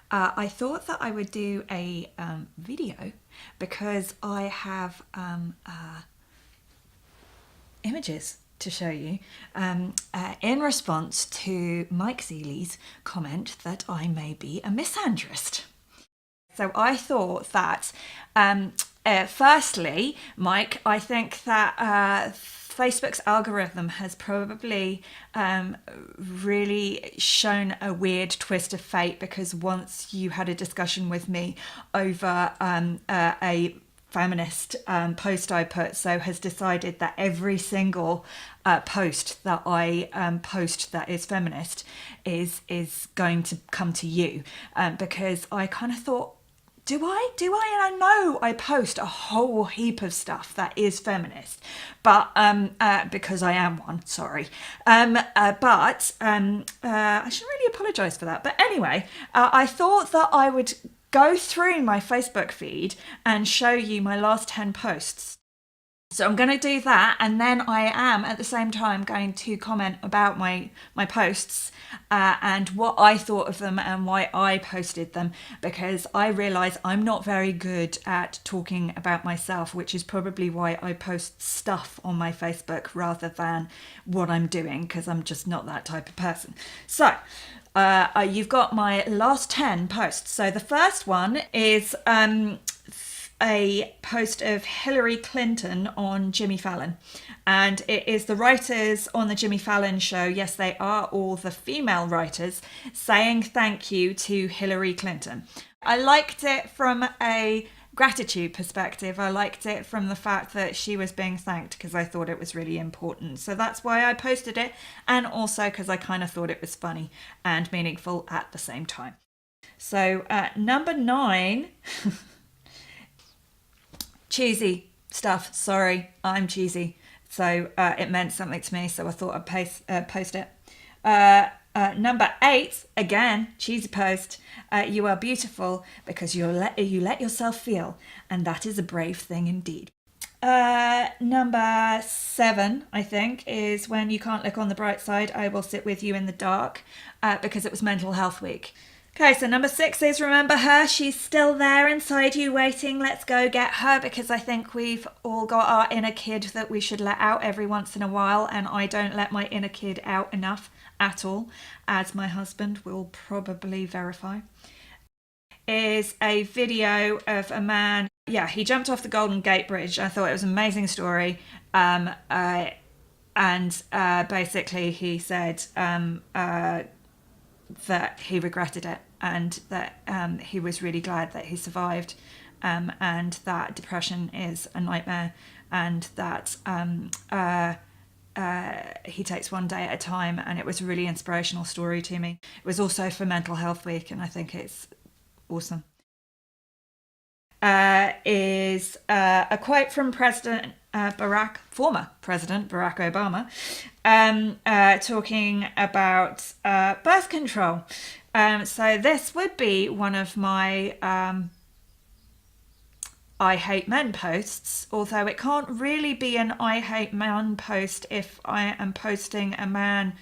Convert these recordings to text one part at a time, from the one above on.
I thought that I would do a video because I have images to show you in response to Mike Seeley's comment that I may be a misandrist. So I thought that, firstly, Mike, I think that Facebook's algorithm has probably really shown a weird twist of fate, because once you had a discussion with me over a feminist post I put, so has decided that every single post that I post that is feminist is going to come to you, because I kind of thought, do I? And I know I post a whole heap of stuff that is feminist, but because I am one, sorry. But I should really apologise for that. But anyway, I thought that I would go through my Facebook feed and show you my last 10 posts. So I'm going to do that, and then I am at the same time going to comment about my posts and what I thought of them and why I posted them, because I realise I'm not very good at talking about myself, which is probably why I post stuff on my Facebook rather than what I'm doing, because I'm just not that type of person. So you've got my last 10 posts. So the first one is a post of Hillary Clinton on Jimmy Fallon, and it is the writers on the Jimmy Fallon show, yes they are all the female writers, saying thank you to Hillary Clinton. I liked it from a gratitude perspective. I liked it from the fact that she was being thanked, because I thought it was really important. So that's why I posted it, and also because I kind of thought it was funny and meaningful at the same time. So number 9 cheesy stuff. Sorry, I'm cheesy. So it meant something to me, so I thought I'd post it. Number 8, again, cheesy post. You are beautiful because you let yourself feel, and that is a brave thing indeed. Number 7, I think, is when you can't look on the bright side, I will sit with you in the dark, because it was Mental Health Week. Okay, so number 6 is remember her. She's still there inside you waiting. Let's go get her, because I think we've all got our inner kid that we should let out every once in a while, and I don't let my inner kid out enough at all, as my husband will probably verify. Is a video of a man. Yeah, he jumped off the Golden Gate Bridge. I thought it was an amazing story. And basically he said that he regretted it, and that he was really glad that he survived, and that depression is a nightmare, and that he takes one day at a time, and it was a really inspirational story to me. It was also for Mental Health Week, and I think it's awesome. Is a quote from former President Barack Obama, talking about birth control. So this would be one of my I hate men posts, although it can't really be an I hate men post if I am posting a man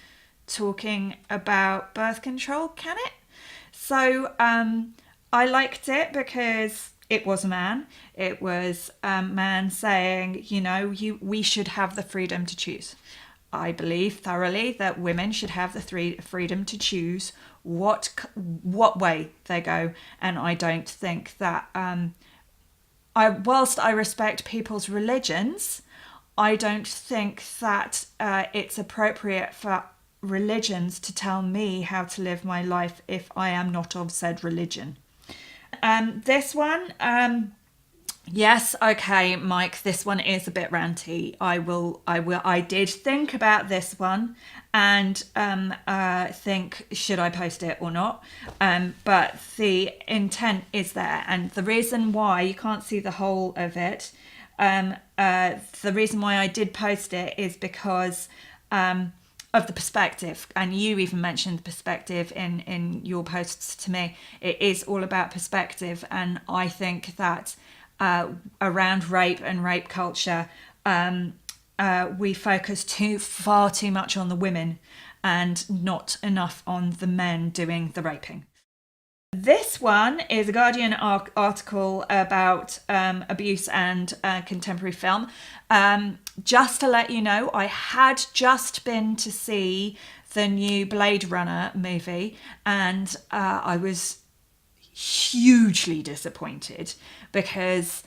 talking about birth control, can it? So I liked it because it was a man. It was a man saying, we should have the freedom to choose. I believe thoroughly that women should have the freedom to choose what way they go, and I don't think that whilst I respect people's religions, I don't think that it's appropriate for religions to tell me how to live my life if I am not of said religion. This one, yes, okay, Mike, this one is a bit ranty. I did think about this one and think, should I post it or not? But the intent is there, and the reason why you can't see the whole of it, the reason why I did post it is because of the perspective, and you even mentioned the perspective in your posts to me. It is all about perspective, and I think that around rape and rape culture, we focus far too much on the women and not enough on the men doing the raping. This one is a Guardian article about abuse and contemporary film. Just to let you know, I had just been to see the new Blade Runner movie, and I was hugely disappointed because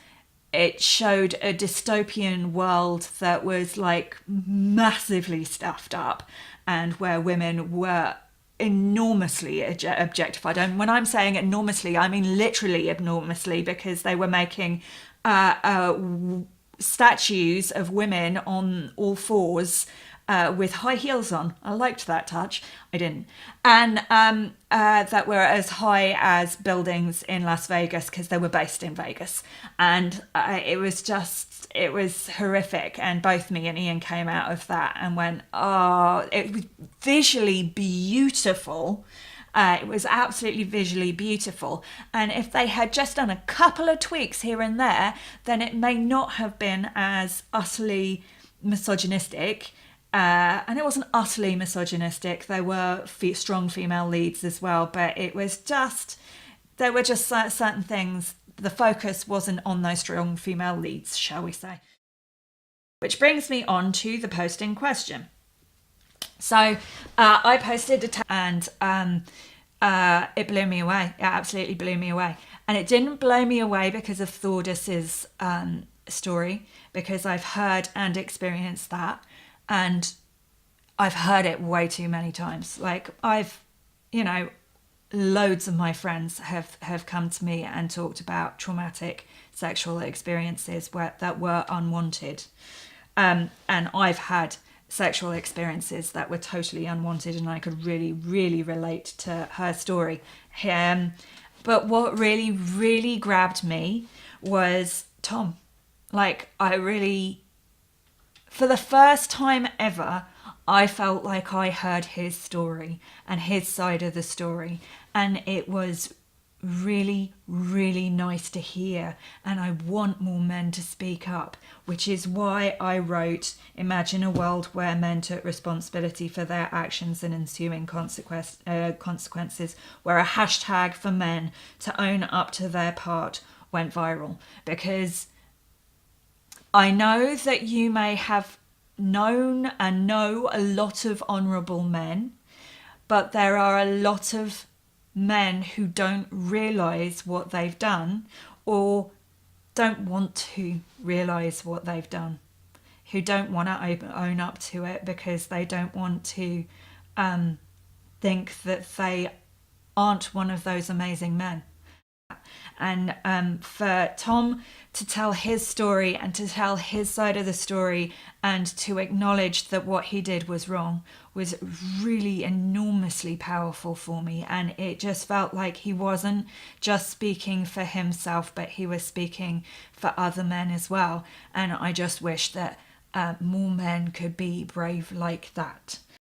it showed a dystopian world that was like massively stuffed up and where women were enormously objectified. And when I'm saying enormously, I mean literally enormously, because they were making statues of women on all fours with high heels on. I liked that touch. I didn't. And that were as high as buildings in Las Vegas because they were based in Vegas. And it was horrific. And both me and Ian came out of that and went, oh, it was visually beautiful. It was absolutely visually beautiful. And if they had just done a couple of tweaks here and there, then it may not have been as utterly misogynistic. And it wasn't utterly misogynistic. There were strong female leads as well, but it was just, there were just certain things. The focus wasn't on those strong female leads, shall we say. Which brings me on to the post in question. So I posted and it blew me away. It absolutely blew me away. And it didn't blow me away because of Thordis's story, because I've heard and experienced that. And I've heard it way too many times. Like loads of my friends have come to me and talked about traumatic sexual experiences that were unwanted. And I've had sexual experiences that were totally unwanted, and I could really, really relate to her story. But what really, really grabbed me was Tom. Like, for the first time ever, I felt like I heard his story and his side of the story. And it was really, really nice to hear. And I want more men to speak up, which is why I wrote, imagine a world where men took responsibility for their actions and ensuing consequences, where a hashtag for men to own up to their part went viral. Because I know that you may have known and know a lot of honourable men, but there are a lot of men who don't realise what they've done or don't want to realise what they've done, who don't want to own up to it because they don't want to think that they aren't one of those amazing men. And for Tom to tell his story and to tell his side of the story and to acknowledge that what he did was wrong was really enormously powerful for me. And it just felt like he wasn't just speaking for himself, but he was speaking for other men as well. And I just wish that more men could be brave like that.